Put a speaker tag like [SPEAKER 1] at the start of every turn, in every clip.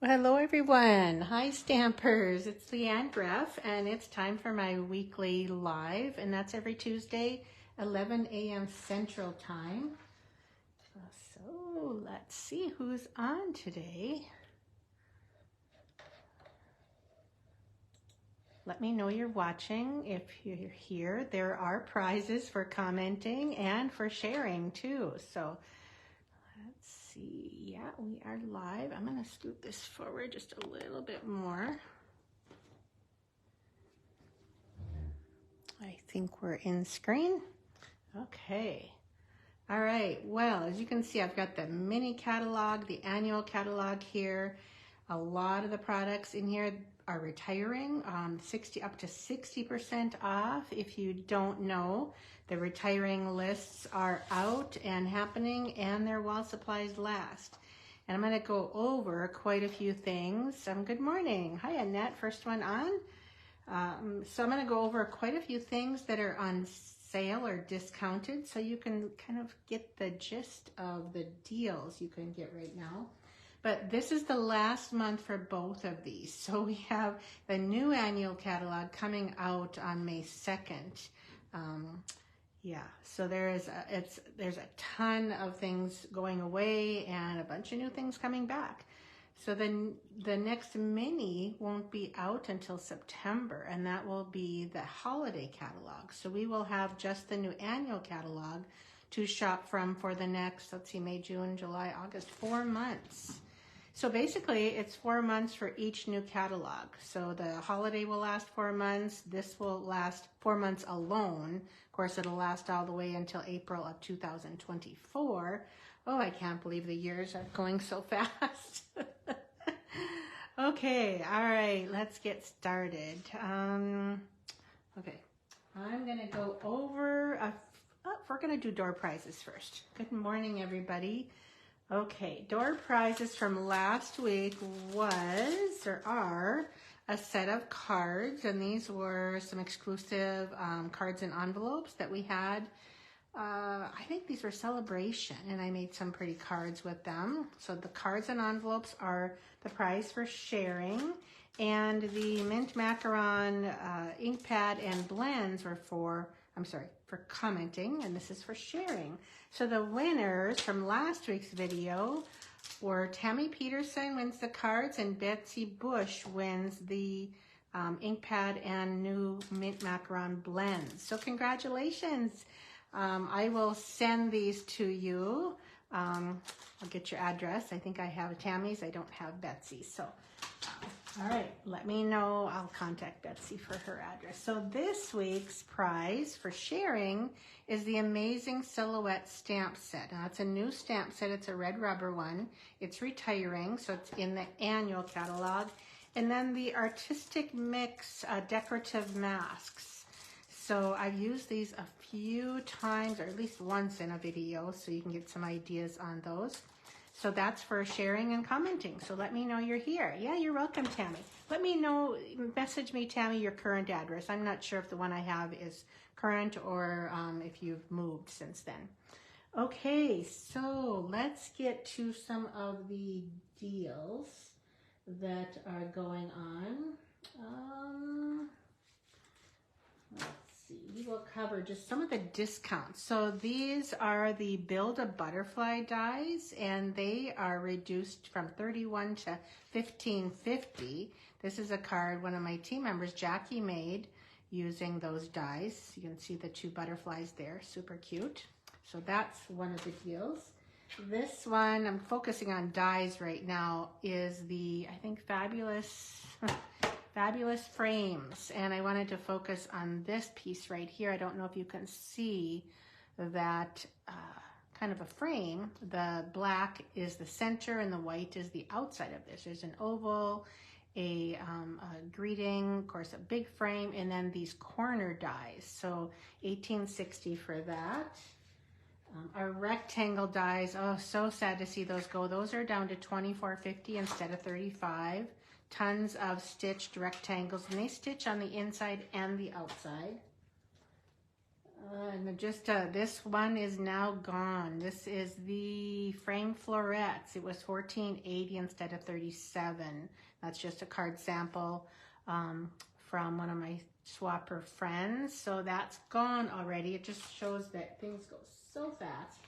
[SPEAKER 1] Well, hello everyone. Hi Stampers. It's Leanne Greff and it's time for my weekly live, and that's every Tuesday, 11 a.m. Central Time. So let's see who's on today. Let me know you're watching if you're here. There are prizes for commenting and for sharing too. So let's see. Yeah, we are live. I'm going to scoot this forward just a little bit more. I think we're in screen. Okay. All right. Well, as you can see, I've got the mini catalog, the annual catalog here. A lot of the products in here are retiring, up to 60% off. If you don't know, the retiring lists are out and happening, and they're while supplies last. And I'm going to go over quite a few things. Good morning. Hi, Annette. First one on. So I'm going to go over quite a few things that are on sale or discounted, so you can kind of get the gist of the deals you can get right now. But this is the last month for both of these. So we have the new annual catalog coming out on May 2nd. Yeah, so there's a ton of things going away and a bunch of new things coming back. So then the next mini won't be out until September, and that will be the holiday catalog. So we will have just the new annual catalog to shop from for the next, let's see, May, June, July, August, 4 months. So basically it's 4 months for each new catalog. So the holiday will last 4 months. This will last 4 months alone. Of course, it'll last all the way until April of 2024. Oh, I can't believe the years are going so fast. Okay, all right, let's get started. Okay, I'm gonna go over, we're gonna do door prizes first. Good morning, everybody. Okay, door prizes from last week are a set of cards, and these were some exclusive cards and envelopes that we had. I think these were Celebration, and I made some pretty cards with them. So the cards and envelopes are the prize for sharing, and the mint macaron ink pad and blends were for commenting, and this is for sharing. So the winners from last week's video were Tammy Peterson wins the cards, and Betsy Bush wins the ink pad and new mint macaron blends. So congratulations. I will send these to you. I'll get your address. I think I have Tammy's. I don't have Betsy's. So, all right, let me know. I'll contact Betsy for her address. So this week's prize for sharing is the Amazing Silhouette stamp set. Now, it's a new stamp set. It's a red rubber one. It's retiring, so it's in the annual catalog. And then the Artistic Mix decorative masks. So I've used these a few times, or at least once in a video, so you can get some ideas on those. So that's for sharing and commenting. So let me know you're here. Yeah, you're welcome, Tammy. Let me know, message me, Tammy, your current address. I'm not sure if the one I have is current or if you've moved since then. Okay, so let's get to some of the deals that are going on. We will cover just some of the discounts. So these are the Build a Butterfly dies, and they are reduced from $31 to $15.50. This is a card one of my team members, Jackie, made using those dies. You can see the 2 butterflies there, super cute. So that's one of the deals. This one, I'm focusing on dies right now, is the, I think, Fabulous Frames, and I wanted to focus on this piece right here. I don't know if you can see that kind of a frame. The black is the center and the white is the outside of this. There's an oval, a greeting, of course, a big frame, and then these corner dies. So $18.60 for that. Our rectangle dies, oh, so sad to see those go. Those are down to $24.50 instead of $35. Tons of stitched rectangles, and they stitch on the inside and the outside. And just this one is now gone. This is the frame florets. It was $14.80 instead of $37. That's just a card sample from one of my swapper friends. So that's gone already. It just shows that things go so fast.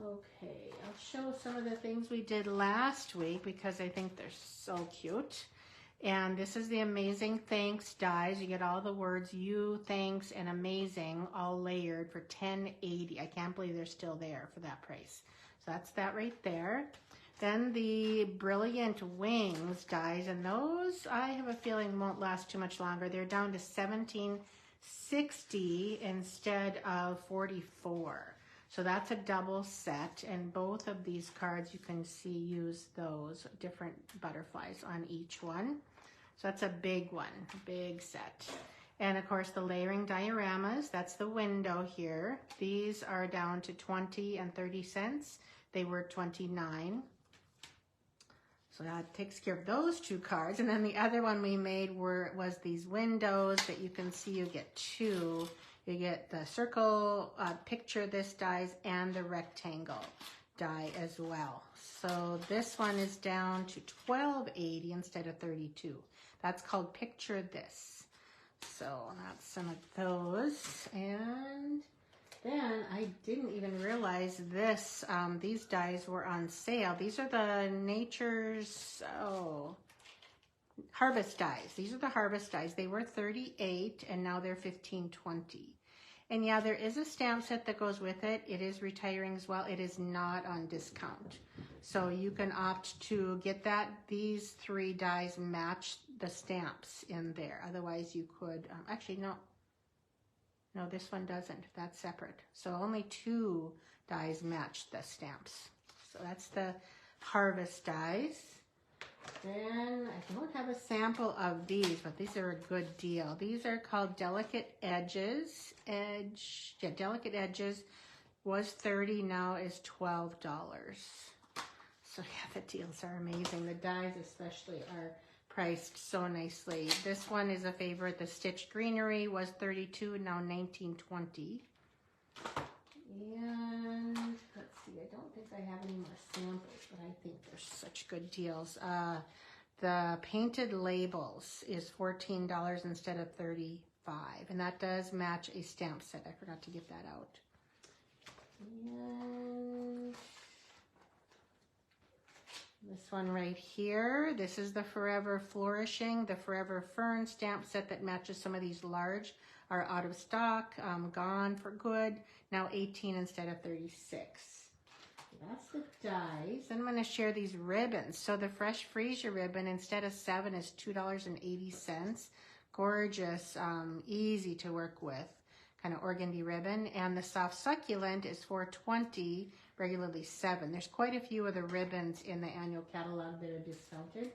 [SPEAKER 1] Okay, I'll show some of the things we did last week because I think they're so cute. And this is the Amazing Thanks dies. You get all the words you, thanks, and amazing all layered for $10.80. I can't believe they're still there for that price. So that's that right there. Then the Brilliant Wings dies, and those I have a feeling won't last too much longer. They're down to $17.60 instead of $44. So that's a double set, and both of these cards you can see use those different butterflies on each one. So that's a big one, big set. And of course the layering dioramas, that's the window here. These are down to 20 and 30 cents. They were 29. So that takes care of those two cards. And then the other one we made was these windows that you can see. You get two. You get the circle picture this dies and the rectangle die as well. So this one is down to $12.80 instead of $32. That's called Picture This. So that's some of those. And then I didn't even realize this. These dies were on sale. These are the Nature's Harvest dies. These are the Harvest dies. They were $38 and now they're $15.20. And yeah, there is a stamp set that goes with it. It is retiring as well. It is not on discount. So you can opt to get that. These three dies match the stamps in there. Otherwise you could, actually no, this one doesn't. That's separate. So only two dies match the stamps. So that's the Harvest dies. Then I don't have a sample of these, but these are a good deal. These are called Delicate Edges. Delicate Edges was $30, now is $12. So yeah, the deals are amazing. The dies especially are priced so nicely. This one is a favorite. The Stitched Greenery was $32, now $19.20. And let's see, I don't think I have any more samples, but I think they're such good deals. The Painted Labels is $14 instead of $35, and that does match a stamp set. I forgot to get that out. And this one right here, this is the Forever Flourishing, the Forever Fern stamp set that matches some of these large are out of stock, gone for good, now 18 instead of 36. That's the dies. I'm going to share these ribbons. So the Fresh Freesia ribbon instead of $7 is $2.80. Gorgeous, easy to work with, kind of organdy ribbon. And the Soft Succulent is $4.20, regularly $7. There's quite a few of the ribbons in the annual catalog that are discounted.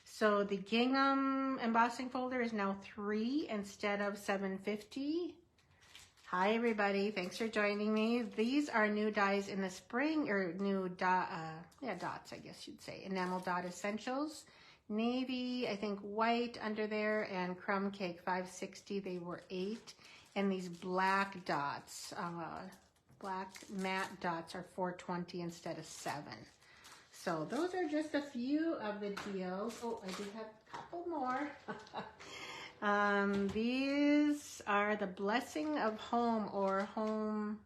[SPEAKER 1] So the gingham embossing folder is now $3 instead of $7.50. Hi everybody, thanks for joining me. These are new dies in the spring, or new dots, I guess you'd say. Enamel Dot Essentials. Navy, I think white under there, and Crumb Cake $5.60. They were $8. And these black dots, black matte dots are $4.20 instead of $7. So those are just a few of the deals. Oh, I do have a couple more. These are the Blessing of Home or Home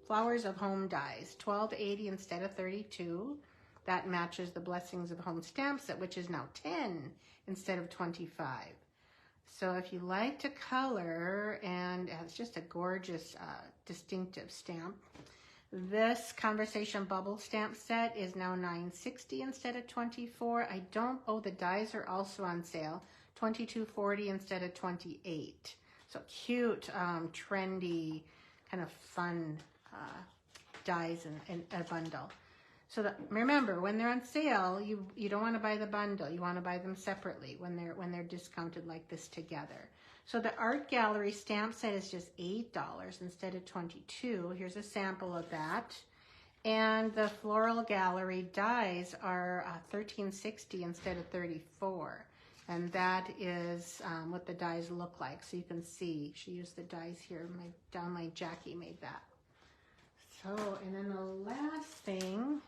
[SPEAKER 1] Flowers of Home dies, $12.80 instead of $32. That matches the Blessings of Home stamp set, which is now $10 instead of $25. So if you like to color, and it's just a gorgeous, distinctive stamp. This Conversation Bubble stamp set is now $9.60 instead of $24. The dies are also on sale. $22.40 instead of $28. So cute, trendy, kind of fun dies in a bundle. So remember, when they're on sale, you don't want to buy the bundle. You want to buy them separately when they're discounted like this together. So the Art Gallery stamp set is just $8 instead of $22. Here's a sample of that. And the Floral Gallery dies are $13.60 instead of $34. And that is what the dies look like. So you can see, she used the dies here. My Jackie made that. So, and then the last thing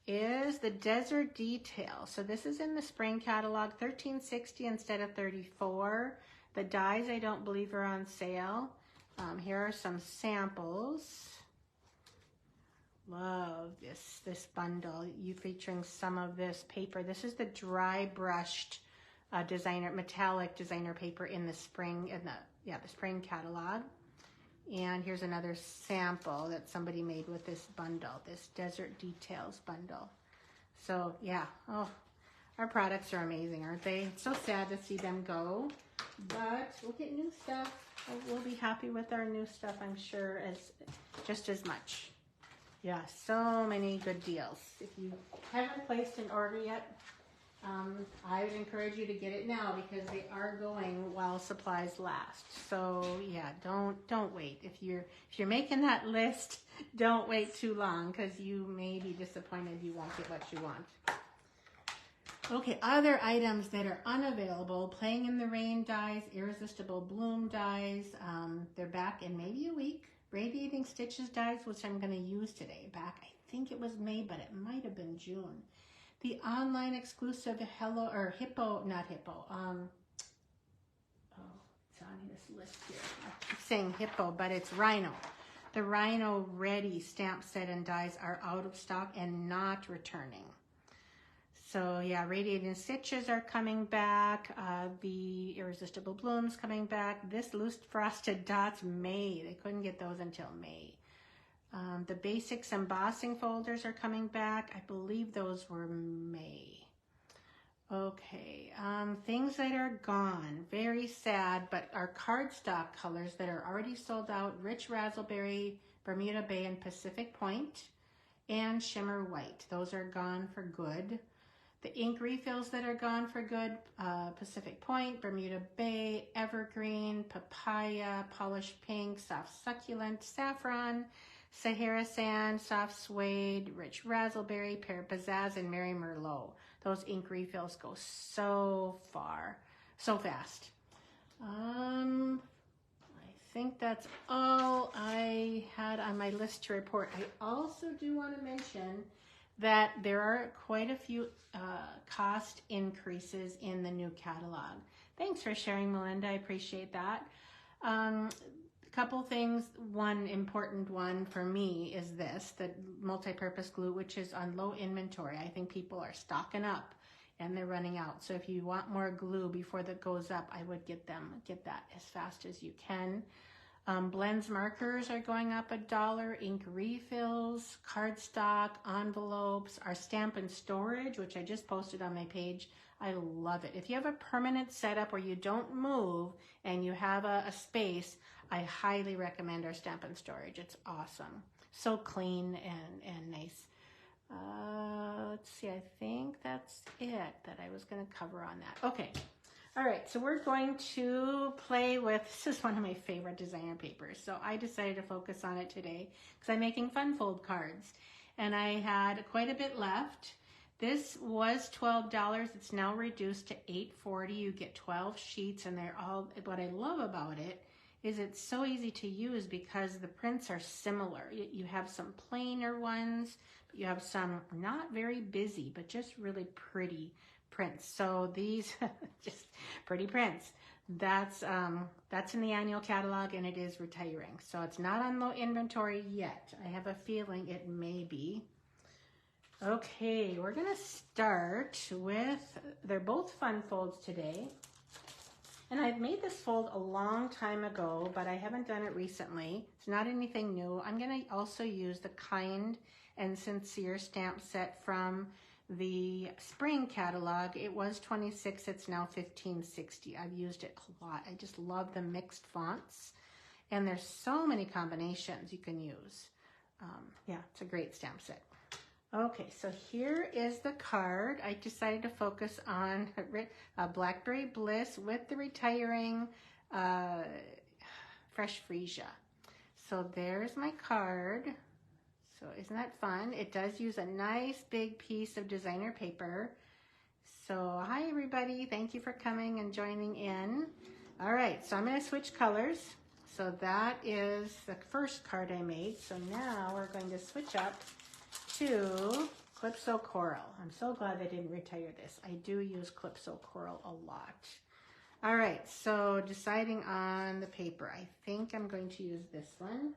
[SPEAKER 1] is the Desert Detail. So this is in the spring catalog, $13.60 instead of $34. The dies I don't believe are on sale. Here are some samples. Love this bundle. You featuring some of this paper. This is the dry brushed metallic designer paper in the spring, the spring catalog. And here's another sample that somebody made with this bundle, this Desert Details bundle. So yeah, oh, our products are amazing, aren't they? It's so sad to see them go, but we'll get new stuff. We'll be happy with our new stuff, I'm sure, just as much. Yeah, so many good deals. If you haven't placed an order yet, I would encourage you to get it now because they are going while supplies last. So yeah, don't wait. If you're making that list, don't wait too long because you may be disappointed you won't get what you want. Okay, other items that are unavailable, Playing in the Rain dies, Irresistible Bloom dies. They're back in maybe a week. Radiating Stitches dies, which I'm going to use today. Back, I think it was May, but it might have been June. The online exclusive Hippo, not Hippo. It's on this list here. I keep saying Hippo, but it's Rhino. The Rhino Ready stamp set and dies are out of stock and not returning. So yeah, Radiating Stitches are coming back. The Irresistible Blooms coming back. This Loose Frosted Dots, May. They couldn't get those until May. The Basics Embossing folders are coming back. I believe those were May. Okay, things that are gone. Very sad, but our cardstock colors that are already sold out. Rich Razzleberry, Bermuda Bay, and Pacific Point, and Shimmer White. Those are gone for good. The ink refills that are gone for good, Pacific Point, Bermuda Bay, Evergreen, Papaya, Polished Pink, Soft Succulent, Saffron, Sahara Sand, Soft Suede, Rich Razzleberry, Pear Pizzazz, and Mary Merlot. Those ink refills go so fast. I think that's all I had on my list to report. I also do want to mention that there are quite a few cost increases in the new catalog. Thanks for sharing, Melinda. I appreciate that. A couple things. One important one for me is this, the multi-purpose glue, which is on low inventory. I think people are stocking up and they're running out. So if you want more glue before that goes up, I would get that as fast as you can. Blends markers are going up $1. Ink refills, cardstock, envelopes, our stamp and storage, which I just posted on my page. I love it. If you have a permanent setup where you don't move and you have a space, I highly recommend our stamp and storage. It's awesome. So clean and nice. Let's see, I think that's it that I was going to cover on that. Okay. All right, so we're going to play with, this is one of my favorite designer papers, so I decided to focus on it today because I'm making fun fold cards, and I had quite a bit left. This was $12. It's now reduced to $8.40. You get 12 sheets, and they're all, what I love about it is it's so easy to use because the prints are similar. You have some plainer ones, but you have some not very busy, but just really pretty prints. So these just pretty prints. That's in the annual catalog, and it is retiring. So it's not on low inventory yet. I have a feeling it may be. Okay, we're gonna start with, they're both fun folds today. And I've made this fold a long time ago, but I haven't done it recently. It's not anything new. I'm gonna also use the Kind and Sincere stamp set from the spring catalog. It was $26, it's now $15.60. I've used it a lot. I just love the mixed fonts, and there's so many combinations you can use. Yeah, it's a great stamp set. Okay, so here is the card. I decided to focus on Blackberry Bliss with the retiring Fresh Freesia. So there's my card. So isn't that fun? It does use a nice big piece of designer paper. So hi everybody, thank you for coming and joining in. All right, so I'm going to switch colors. So that is the first card I made. So now we're going to switch up to Calypso Coral. I'm so glad I didn't retire this. I do use Calypso Coral a lot. All right, so deciding on the paper. I think I'm going to use this one.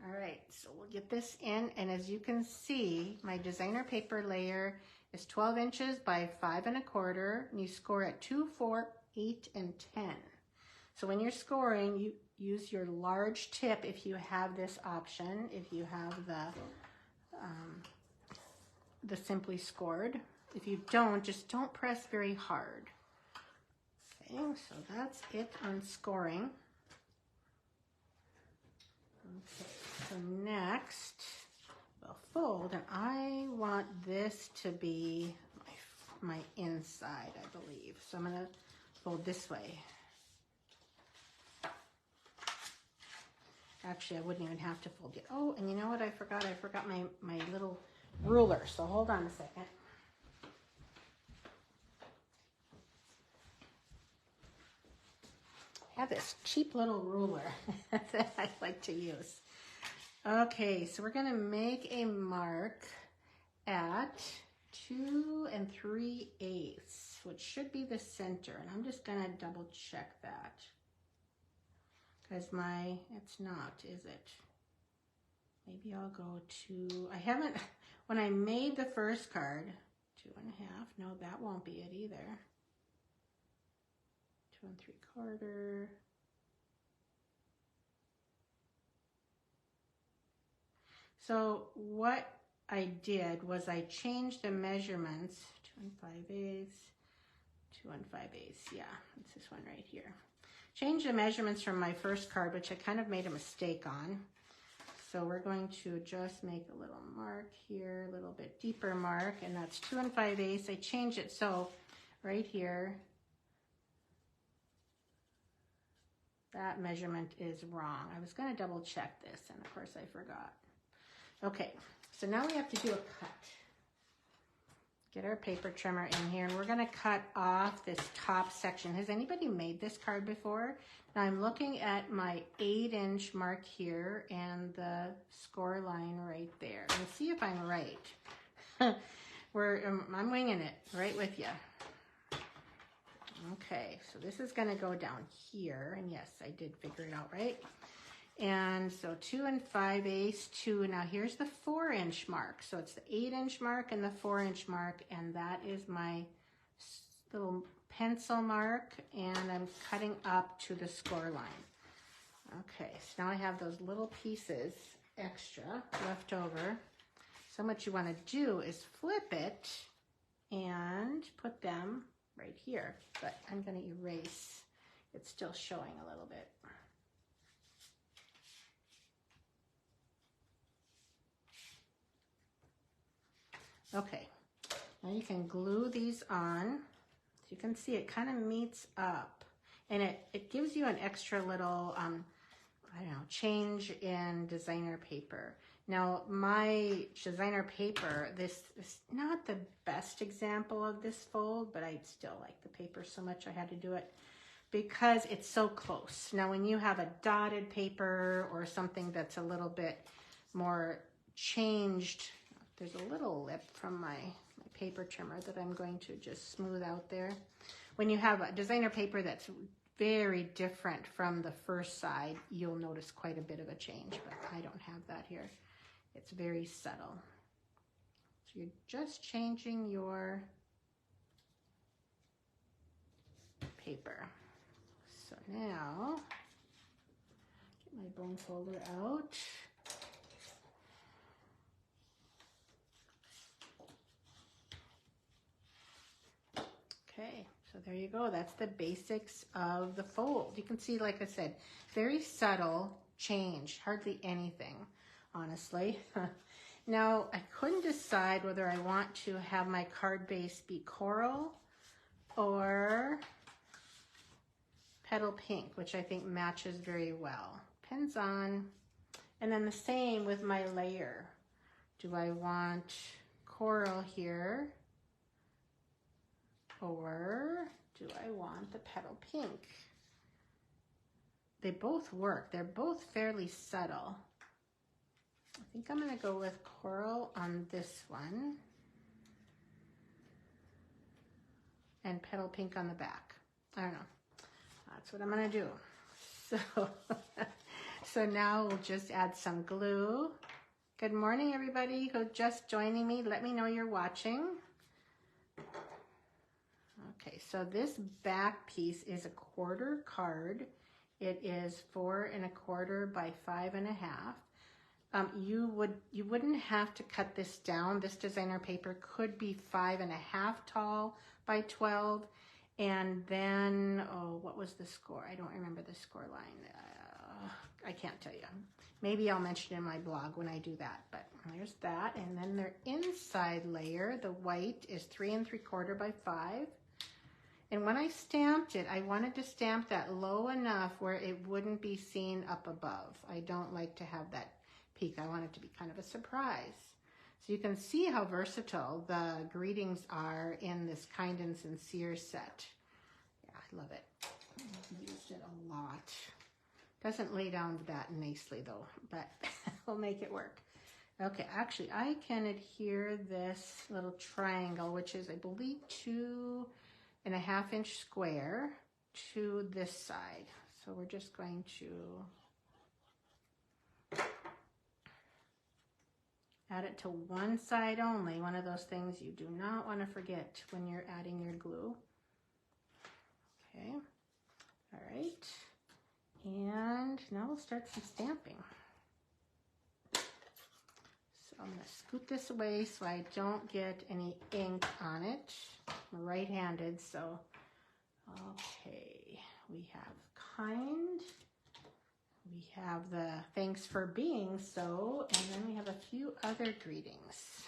[SPEAKER 1] All right, so we'll get this in, and as you can see, my designer paper layer is 12 inches by 5 1/4, and you score at 2, 4, 8, and 10. So when you're scoring, you use your large tip if you have this option, if you have the Simply Scored. If you don't, just don't press very hard. Okay, so that's it on scoring. Okay, so next we'll fold, and I want this to be my inside, I believe. So I'm going to fold this way. Actually, I wouldn't even have to fold it. Oh, and you know what I forgot? I forgot my little ruler. So hold on a second. I have this cheap little ruler that I like to use. Okay, so we're going to make a mark at 2 3/8, which should be the center. And I'm just going to double check that. Because it's not, is it? Maybe I'll go to, I haven't, when I made the first card, 2 1/2, no, that won't be it either. 2 3/4. So what I did was I changed the measurements, 2 5/8, 2 5/8, yeah, it's this one right here. Change the measurements from my first card, which I kind of made a mistake on. So we're going to just make a little mark here, a little bit deeper mark, and that's 2 5/8. I changed it so right here, that measurement is wrong. I was going to double check this, and of course I forgot. Okay, so now we have to do a cut. Get our paper trimmer in here, and we're going to cut off this top section. Has anybody made this card before? Now I'm looking at my 8-inch mark here and the score line right there. And see if I'm right. I'm winging it right with you. Okay, so this is going to go down here, and yes, I did figure it out right. And so 2 5/8, 2. Now here's the 4-inch mark. So it's the 8-inch mark and the 4-inch mark, and that is my little pencil mark, and I'm cutting up to the score line. Okay, so now I have those little pieces extra left over. So what you want to do is flip it and put them right here. But I'm going to erase. It's still showing a little bit. Okay, now you can glue these on. So you can see it kind of meets up, and it gives you an extra little, I don't know, change in designer paper. Now my designer paper, this is not the best example of this fold, but I still like the paper so much I had to do it because it's so close. Now when you have a dotted paper or something that's a little bit more changed, there's a little lip from my paper trimmer that I'm going to just smooth out there. When you have a designer paper that's very different from the first side, you'll notice quite a bit of a change, but I don't have that here. It's very subtle. So you're just changing your paper. So now, get my bone folder out. Okay, so there you go. That's the basics of the fold. You can see, like I said, very subtle change, hardly anything, honestly. Now, I couldn't decide whether I want to have my card base be coral or petal pink, which I think matches very well. Depends on, and then the same with my layer. Do I want coral here or do I want the petal pink? They both work. They're both fairly subtle. I think I'm going to go with coral on this one and petal pink on the back. I don't know. That's what I'm going to do. So, so now we'll just add some glue. Good morning, everybody who's just joining me. Let me know you're watching. Okay, so this back piece is a quarter card. It is 4 1/4 by 5 1/2. You wouldn't have to cut this down. This designer paper could be 5 1/2 tall by 12. And then, oh, what was the score? I don't remember the score line. I can't tell you. Maybe I'll mention it in my blog when I do that. But there's that. And then their inside layer, the white, is 3 3/4 by 5. And when I stamped it, I wanted to stamp that low enough where it wouldn't be seen up above. I don't like to have that peak. I want it to be kind of a surprise. So you can see how versatile the greetings are in this Kind and Sincere set. Yeah, I love it. I've used it a lot. Doesn't lay down that nicely though, but we'll make it work. Okay, actually I can adhere this little triangle, which is I believe 2 1/2 inch square, to this side. So we're just going to add it to one side only. One of those things you do not want to forget when you're adding your glue. Okay, all right. And now we'll start some stamping. So I'm going to scoot this away so I don't get any ink on it. I'm right-handed, so okay. We have Kind. We have the thanks for being so, and then we have a few other greetings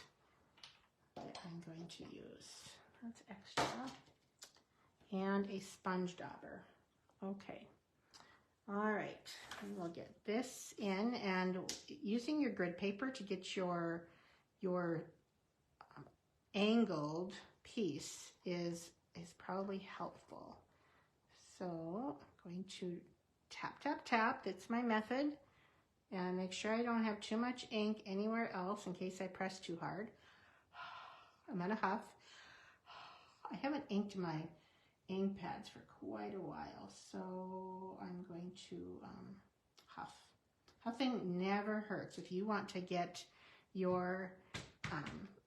[SPEAKER 1] that I'm going to use. That's extra. And a sponge dauber. Okay. All right, and we'll get this in, and using your grid paper to get your angled piece is probably helpful. So I'm going to tap, tap, tap. That's my method. And make sure I don't have too much ink anywhere else in case I press too hard. I'm in a huff. I haven't inked my ink pads for quite a while, so I'm going to huff. Huffing never hurts. If you want to get your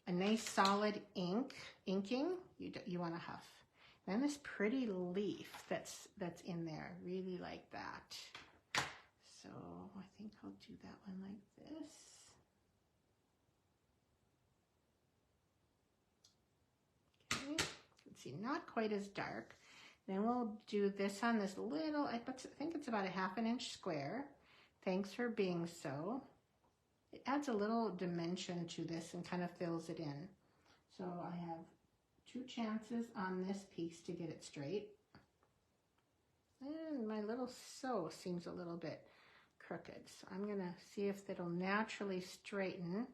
[SPEAKER 1] a nice solid inking, you want to huff. Then this pretty leaf that's in there, really like that. So I think I'll do that one like this. Okay. See, not quite as dark. Then we'll do this on this little, I think it's about a 1/2 inch square. Thanks for being so. It adds a little dimension to this and kind of fills it in. So I have 2 chances on this piece to get it straight. And my little sew seems a little bit crooked. So I'm gonna see if it'll naturally straighten.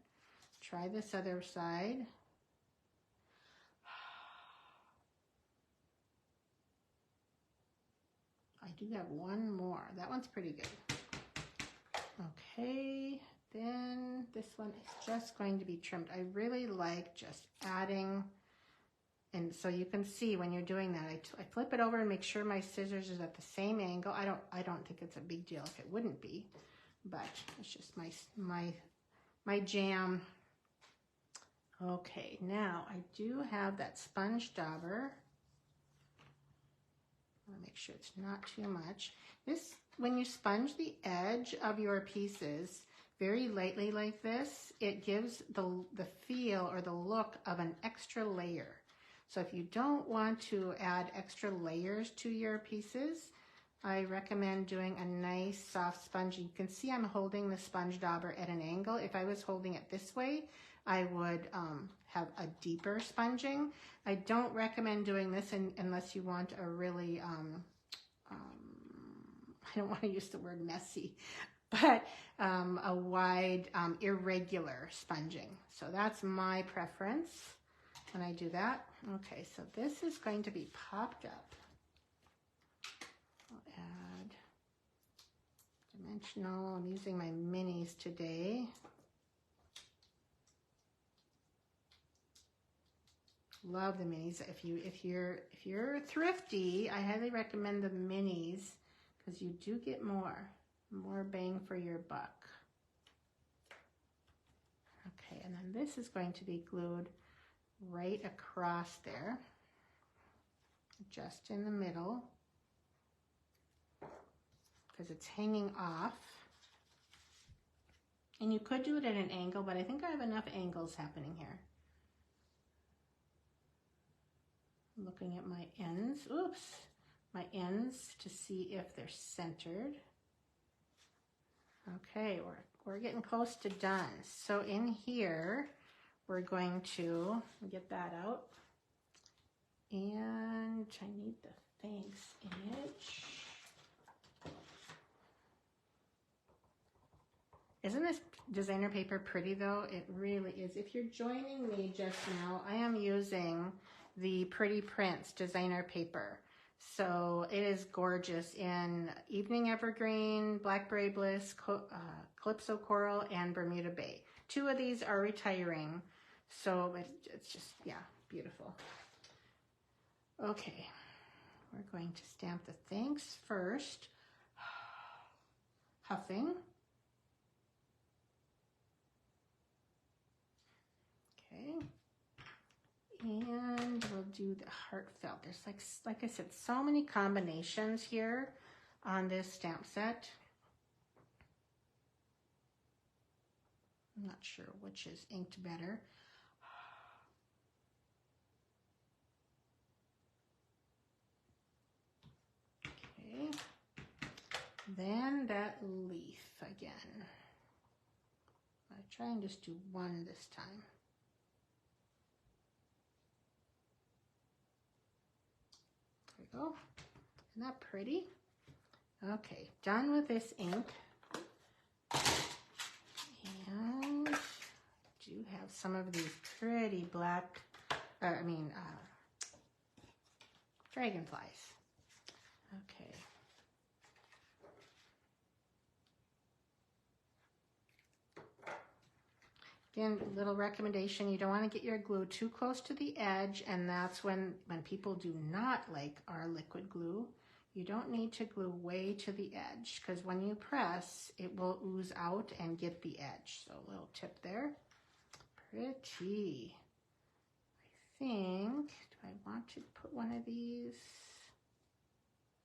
[SPEAKER 1] Try this other side. I do have one more. That one's pretty good. Okay, then this one is just going to be trimmed. I really like just adding, and so you can see when you're doing that, I flip it over and make sure my scissors is at the same angle. I don't think it's a big deal if it wouldn't be, but it's just my jam. Okay, now I do have that sponge dauber. I want to make sure it's not too much. This, when you sponge the edge of your pieces very lightly like this, it gives the feel or the look of an extra layer. So if you don't want to add extra layers to your pieces, I recommend doing a nice soft sponge. You can see I'm holding the sponge dauber at an angle. If I was holding it this way, I would have a deeper sponging. I don't recommend doing this unless you want a really, I don't want to use the word messy, but a wide, irregular sponging. So that's my preference. when I do that. Okay, so this is going to be popped up. I'll add dimensional. I'm using my minis today. Love the minis. If you're thrifty, I highly recommend the minis because you do get more bang for your buck. Okay, and then this is going to be glued right across there, just in the middle, because it's hanging off. And you could do it at an angle, but I think I have enough angles happening here. Looking at my ends, my ends to see if they're centered. Okay, we're getting close to done. So in here, we're going to get that out. And I need the thanks image. Isn't this designer paper pretty though? It really is. If you're joining me just now, I am using the Pretty Prints designer paper. So it is gorgeous in Evening Evergreen, Blackberry Bliss, Calypso Coral, and Bermuda Bay. 2 of these are retiring. So it's just, yeah, beautiful. Okay, we're going to stamp the thanks first. Huffing. Okay. And we'll do the heartfelt. There's like I said, so many combinations here on this stamp set. I'm not sure which is inked better. Okay. Then that leaf again. I'll try and just do one this time. There we go. Isn't that pretty? Okay, done with this ink. And I do have some of these pretty black, dragonflies. Okay. Again, little recommendation, you don't want to get your glue too close to the edge, and that's when people do not like our liquid glue. You don't need to glue way to the edge, because when you press, it will ooze out and get the edge. So a little tip there. Pretty. I think, do I want to put one of these?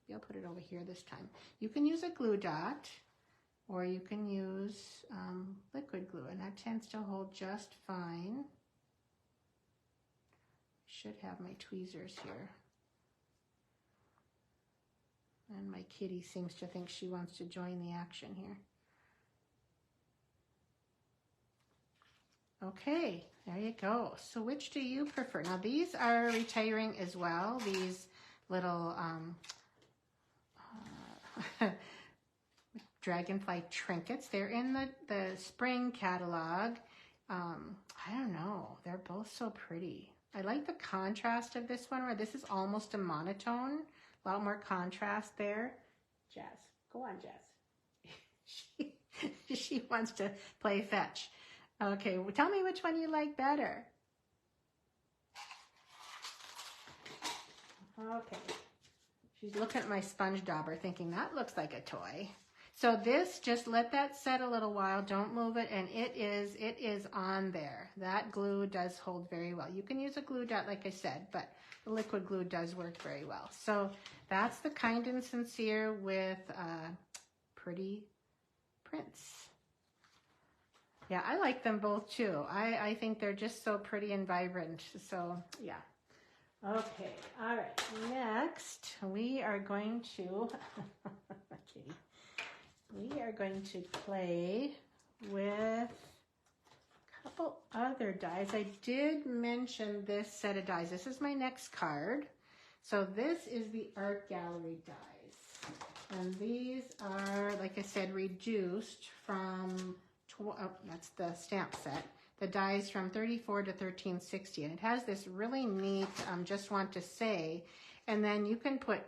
[SPEAKER 1] Maybe I'll put it over here this time. You can use a glue dot, or you can use liquid glue, and that tends to hold just fine. Should have my tweezers here. And my kitty seems to think she wants to join the action here. Okay, there you go. So which do you prefer? Now these are retiring as well, these little dragonfly trinkets. They're in the spring catalog. I don't know, they're both so pretty. I like the contrast of this one, where this is almost a monotone. A lot more contrast there. Jazz, go on, Jazz. She wants to play fetch. Okay, well, tell me which one you like better. Okay, she's looking at my sponge dauber thinking that looks like a toy. So this, just let that set a little while, don't move it, and it is on there. That glue does hold very well. You can use a glue dot like I said, but the liquid glue does work very well. So that's the Kind and Sincere with Pretty Prints. Yeah, I like them both too. I think they're just so pretty and vibrant. So yeah. Okay, all right. Next, we are going to, Kitty, we are going to play with a couple other dies. I did mention this set of dies. This is my next card. So this is the Art Gallery dies. And these are, like I said, reduced from, that's the stamp set. the dies from 34 to 1360. And it has this really neat, just want to say, and then you can put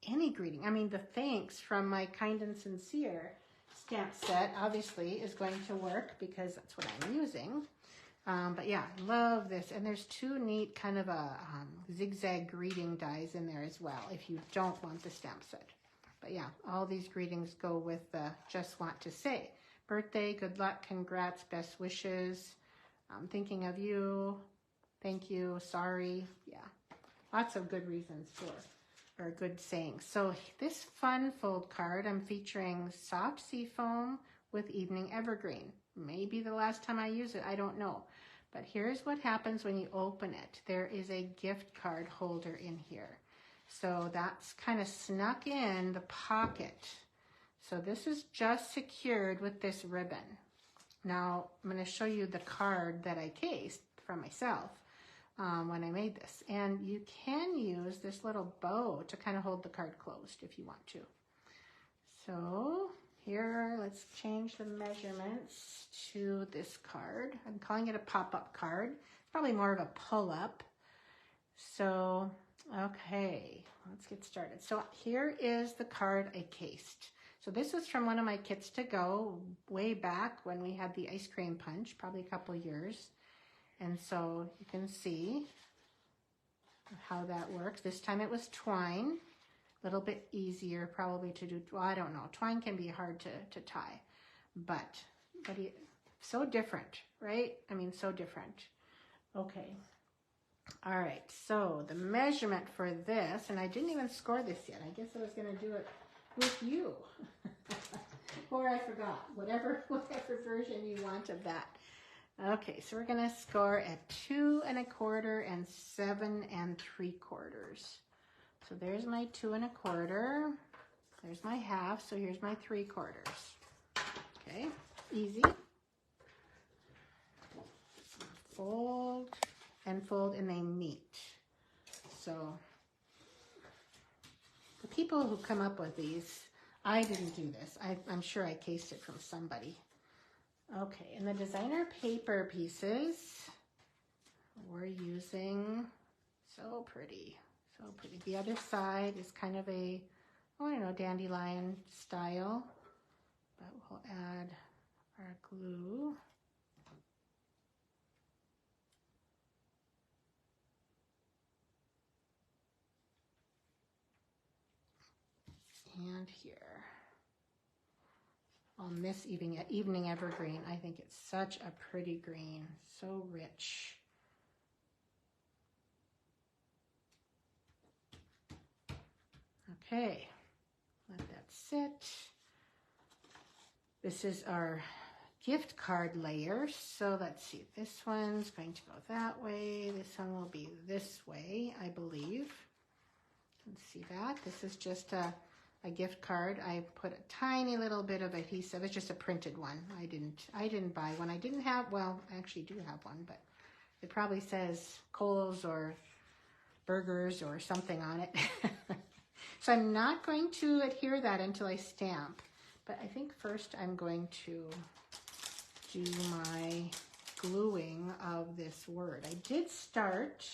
[SPEAKER 1] any greeting. I mean, the thanks from my kind and sincere stamp set obviously is going to work because that's what I'm using. But yeah, love this. And there's two neat kind of a zigzag greeting dies in there as well if you don't want the stamp set. But yeah, all these greetings go with the just want to say. Birthday, good luck, congrats, best wishes, thinking of you, thank you, sorry. Yeah, lots of good reasons for, or good sayings. So this fun fold card, I'm featuring soft seafoam with evening evergreen. Maybe the last time I use it, I don't know. But here's what happens when you open it. There is a gift card holder in here. So that's kind of snuck in the pocket. So this is just secured with this ribbon. Now I'm going to show you the card that I cased from myself when I made this. And you can use this little bow to kind of hold the card closed if you want to. So here, let's change the measurements to this card. I'm calling it a pop-up card. It's probably more of a pull-up. So, okay, let's get started. So here is the card I cased. So this is from one of my kits to go way back when we had the ice cream punch, probably a couple years. And so you can see how that works. This time it was twine. A little bit easier probably to do. Well, I don't know. Twine can be hard to tie, but so different, right? I mean, so different. Okay. All right. So the measurement for this, and I didn't even score this yet. I guess I was going to do it with you. Or I forgot. Whatever version you want of that. Okay. So we're going to score at 2 1/4 and 7 3/4. So there's my 2 1/4. There's my half. So here's my 3/4. Okay, easy. Fold and fold, and they meet. So the people who come up with these, I didn't do this. I'm sure I cased it from somebody. Okay, and the designer paper pieces we're using, so pretty. So pretty. The other side is kind of a, oh, I don't know, dandelion style, but we'll add our glue. And here on this evening evergreen, I think it's such a pretty green, so rich. Okay, let that sit. This is our gift card layer. So let's see, this one's going to go that way. This one will be this way, I believe. Let's see that. This is just a gift card. I put a tiny little bit of adhesive. It's just a printed one. I didn't buy one. I didn't have, well, I actually do have one, but it probably says Kohl's or Burgers or something on it. So I'm not going to adhere that until I stamp, but I think first I'm going to do my gluing of this word. I did start.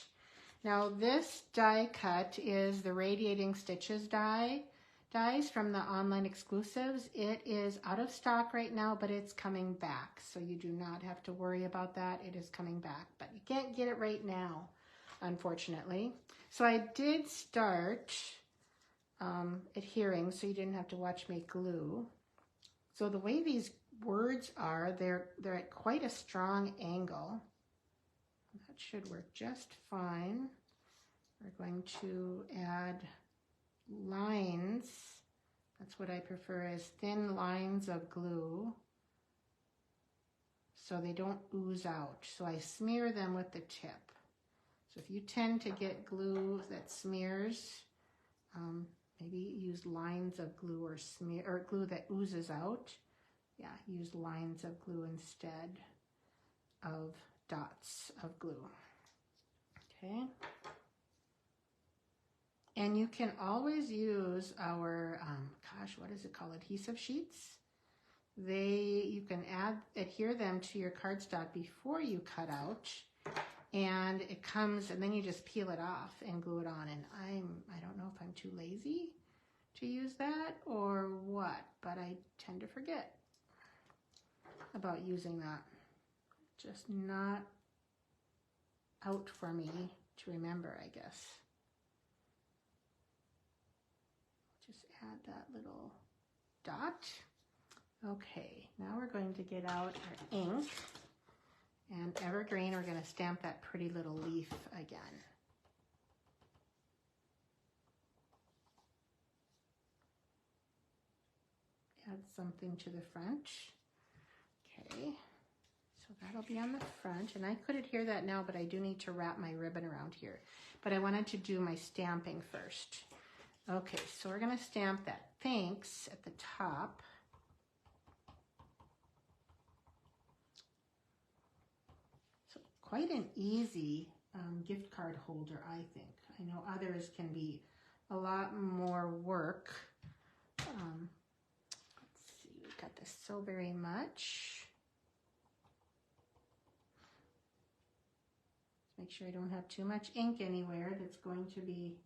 [SPEAKER 1] Now this die cut is the Radiating Stitches dies from the online exclusives. It is out of stock right now, but it's coming back. So you do not have to worry about that. It is coming back, but you can't get it right now, unfortunately. So I did start adhering, so you didn't have to watch me glue. So the way these words are, they're at quite a strong angle. That should work just fine. We're going to add lines. That's what I prefer, as thin lines of glue so they don't ooze out. So I smear them with the tip. So if you tend to get glue that smears, maybe use lines of glue or glue that oozes out. Yeah, use lines of glue instead of dots of glue. Okay. And you can always use our, gosh, what is it called? Adhesive sheets. you can adhere them to your cardstock before you cut out, and it comes, and then you just peel it off and glue it on. And I don't know if I'm too lazy to use that or what, but I tend to forget about using that. Just not out for me to remember, I guess. Just add that little dot. Okay, now we're going to get out our ink, and evergreen, we're going to stamp that pretty little leaf again. Add something to the front. Okay, so that'll be on the front, and I could adhere that now, but I do need to wrap my ribbon around here. But I wanted to do my stamping first. Okay, so we're going to stamp that thanks at the top. So quite an easy gift card holder, I think. I know others can be a lot more work. Let's see, we've got this so very much. Make sure I don't have too much ink anywhere that's going to be,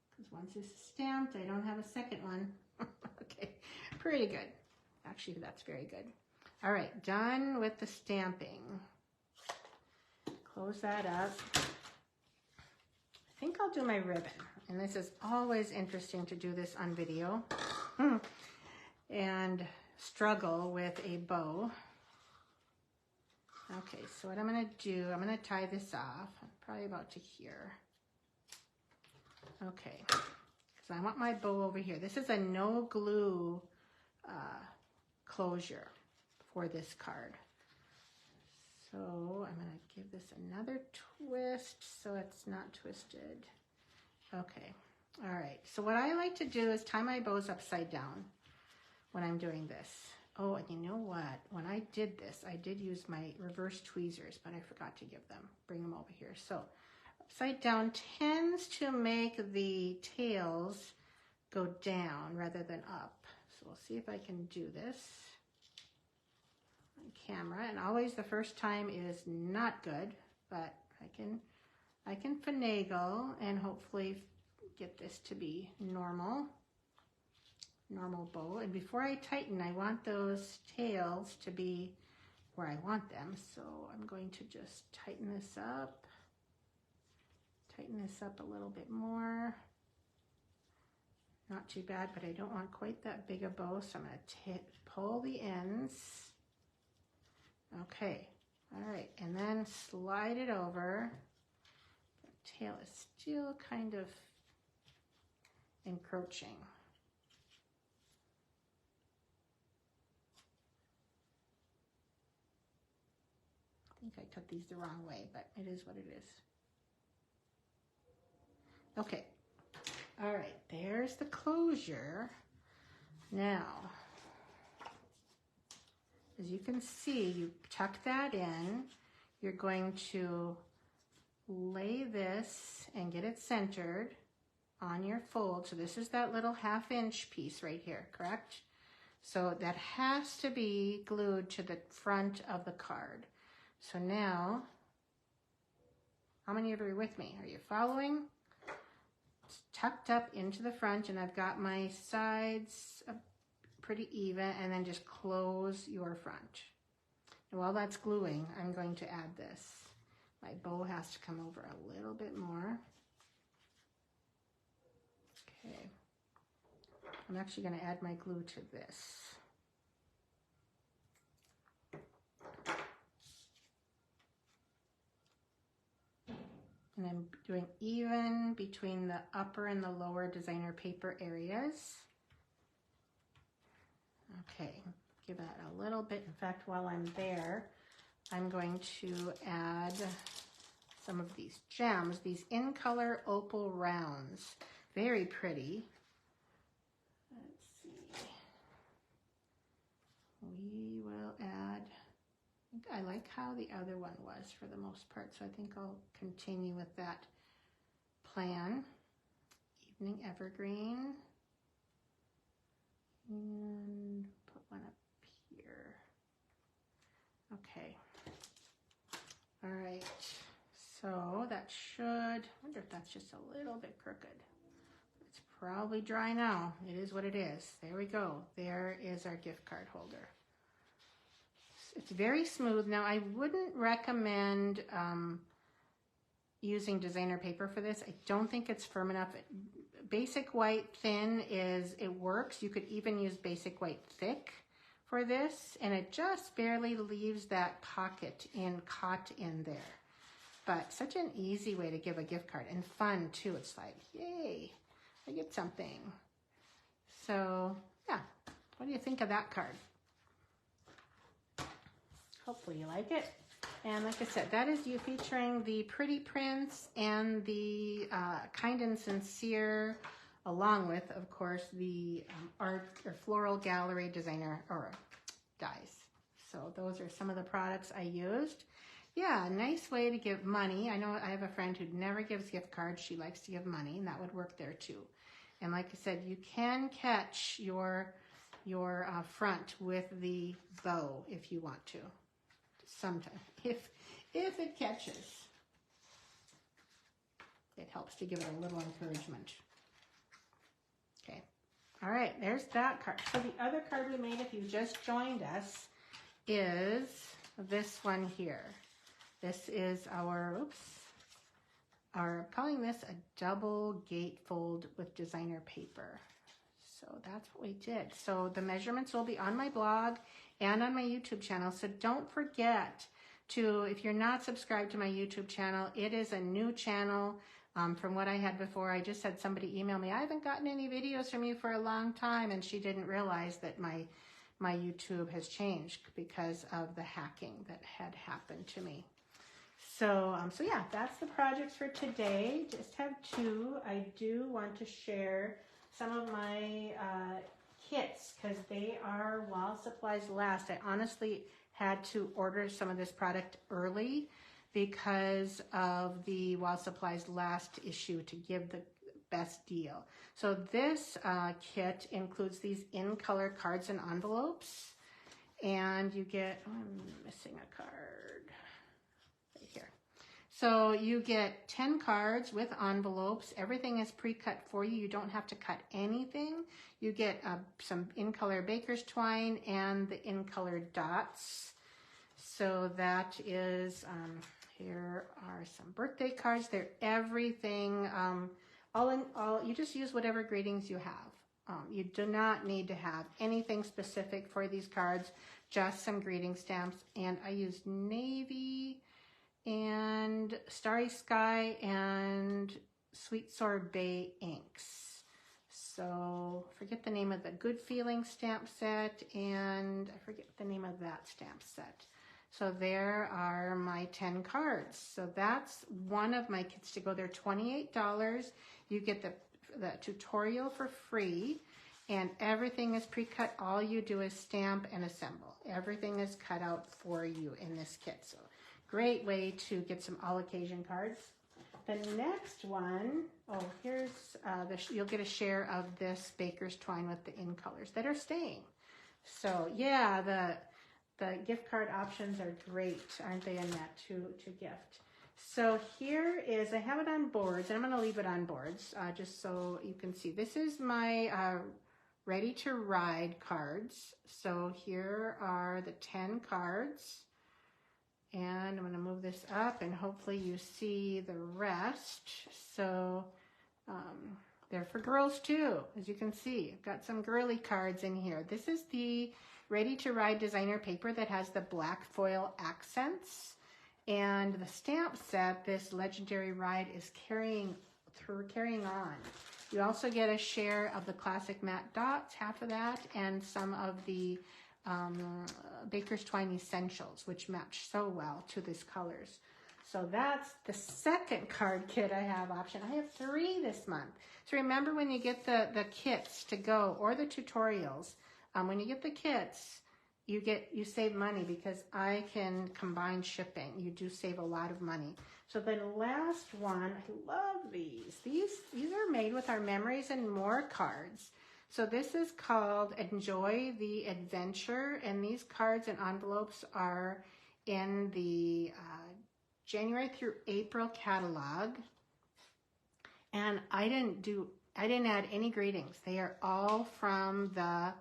[SPEAKER 1] because once this is stamped, I don't have a second one. Okay, pretty good. Actually, that's very good. All right, done with the stamping. Close that up. I think I'll do my ribbon. And this is always interesting to do this on video and struggle with a bow. Okay, so what I'm going to do, I'm going to tie this off, probably about to here. Okay, so I want my bow over here. This is a no glue closure for this card. So I'm going to give this another twist so it's not twisted. Okay, all right. So what I like to do is tie my bows upside down when I'm doing this. Oh, and you know what? When I did this, I did use my reverse tweezers, but I forgot to give them, bring them over here. So upside down tends to make the tails go down rather than up. So we'll see if I can do this on camera. And always the first time is not good, but I can finagle and hopefully get this to be normal bow. And before I tighten, I want those tails to be where I want them. So I'm going to just tighten this up a little bit more. Not too bad, but I don't want quite that big a bow, so I'm going to pull the ends. Okay, all right, and then slide it over. The tail is still kind of encroaching. I think I cut these the wrong way, but it is what it is. Okay, all right, there's the closure. Now, as you can see, you tuck that in. You're going to lay this and get it centered on your fold. So this is that little 1/2 inch piece right here, correct? So that has to be glued to the front of the card. So now, how many of you are with me? Are you following? It's tucked up into the front, and I've got my sides pretty even, and then just close your front. And while that's gluing, I'm going to add this. My bow has to come over a little bit more. Okay. I'm actually going to add my glue to this. And I'm doing even between the upper and the lower designer paper areas. Okay, give that a little bit. In fact, while I'm there, I'm going to add some of these gems, these in color opal rounds. Very pretty. Let's see. We will add, I like how the other one was for the most part, so I think I'll continue with that plan. Evening evergreen. And put one up here. Okay. All right. So that should, I wonder if that's just a little bit crooked. It's probably dry now. It is what it is. There we go. There is our gift card holder. It's very smooth. Now, I wouldn't recommend using designer paper for this. I don't think it's firm enough. Basic white thin it works. You could even use basic white thick for this, and it just barely leaves that pocket caught in there. But such an easy way to give a gift card, and fun too. It's like, yay, I get something. So yeah, what do you think of that card? Hopefully you like it. And like I said, that is you featuring the pretty prints and the kind and sincere, along with, of course, the art or floral gallery designer or dies. So those are some of the products I used. Yeah, a nice way to give money. I know I have a friend who never gives gift cards. She likes to give money, and that would work there too. And like I said, you can catch your front with the bow if you want to. Sometimes, if it catches, it helps to give it a little encouragement. Okay, all right, there's that card. So the other card we made, if you just joined us, is this one here. This is our, calling this a double gatefold with designer paper. So that's what we did. So the measurements will be on my blog and on my YouTube channel. So don't forget to, if you're not subscribed to my YouTube channel, it is a new channel from what I had before. I just had somebody email me, I haven't gotten any videos from you for a long time, and she didn't realize that my YouTube has changed because of the hacking that had happened to me. So, so yeah, that's the projects for today. Just have two. I do want to share some of my kits because they are while supplies last. I honestly had to order some of this product early because of the while supplies last issue to give the best deal. So this kit includes these in color cards and envelopes, and you get, oh, I'm missing a card right here. So you get 10 cards with envelopes. Everything is pre-cut for you. You don't have to cut anything. You get some in-color baker's twine and the in-color dots. So that is, here are some birthday cards. They're everything, you just use whatever greetings you have. You do not need to have anything specific for these cards, just some greeting stamps. And I used navy and Starry Sky and Sweet Sorbet inks. So forget the name of the Good Feeling stamp set, and I forget the name of that stamp set. So there are my 10 cards. So that's one of my kits to go. They're $28. You get the tutorial for free, and everything is pre-cut. All you do is stamp and assemble. Everything is cut out for you in this kit. So great way to get some all occasion cards. The next one, oh, here's, you'll get a share of this baker's twine with the in colors that are staying. So yeah, the gift card options are great, aren't they, Annette, to gift. So here is, I have it on boards, and I'm going to leave it on boards just so you can see. This is my ready to ride cards. So here are the 10 cards. And I'm going to move this up, and hopefully you see the rest. So they're for girls too, as you can see. I've got some girly cards in here. This is the Ready to Ride designer paper that has the black foil accents. And the stamp set, this Legendary Ride is carrying on. You also get a share of the classic matte dots, half of that, and some of the Baker's Twine Essentials, which match so well to these colors. So that's the second card kit I have option. I have 3 this month. So remember, when you get the kits to go, or the tutorials, when you get the kits, you save money because I can combine shipping. You do save a lot of money. So the last one, I love these. These are made with our Memories and More cards. So this is called Enjoy the Adventure, and these cards and envelopes are in the January through April catalog. And I didn't add any greetings. They are all from the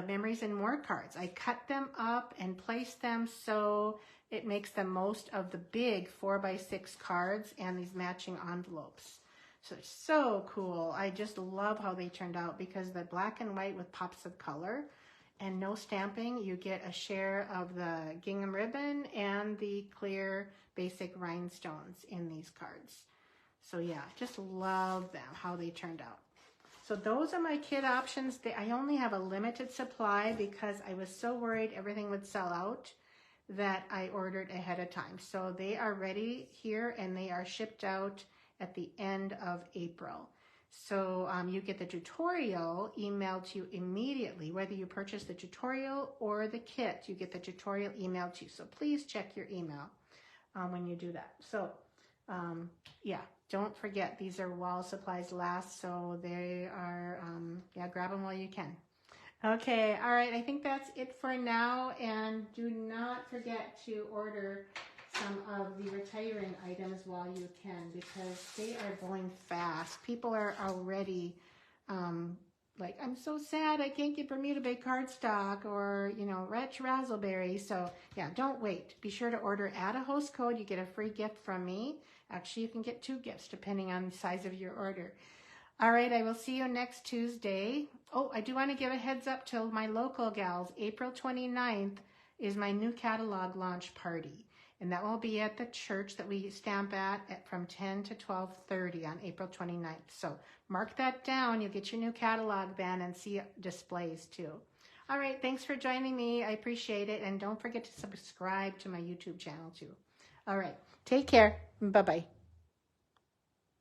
[SPEAKER 1] Memories and More cards. I cut them up and placed them so it makes the most of the big 4x6 cards and these matching envelopes. So it's so cool. I just love how they turned out because the black and white with pops of color and no stamping, you get a share of the gingham ribbon and the clear basic rhinestones in these cards. So yeah, just love them, how they turned out. So those are my kit options. I only have a limited supply because I was so worried everything would sell out that I ordered ahead of time. So they are ready here and they are shipped out at the end of April. So you get the tutorial emailed to you immediately. Whether you purchase the tutorial or the kit, you get the tutorial emailed to you. So please check your email when you do that. So yeah, don't forget, these are while supplies last, so they are, yeah, grab them while you can. Okay, all right, I think that's it for now, and do not forget to order some of the retiring items while you can, because they are going fast. People are already like, I'm so sad I can't get Bermuda Bay cardstock, or, you know, Retch Razzleberry. So yeah, don't wait. Be sure to order, add a host code. You get a free gift from me. Actually, you can get 2 gifts depending on the size of your order. All right, I will see you next Tuesday. Oh, I do want to give a heads up to my local gals. April 29th is my new catalog launch party. And that will be at the church that we stamp at from 10 to 12:30 on April 29th. So mark that down. You'll get your new catalog then and see displays too. All right, thanks for joining me. I appreciate it. And don't forget to subscribe to my YouTube channel too. All right, take care. Bye-bye.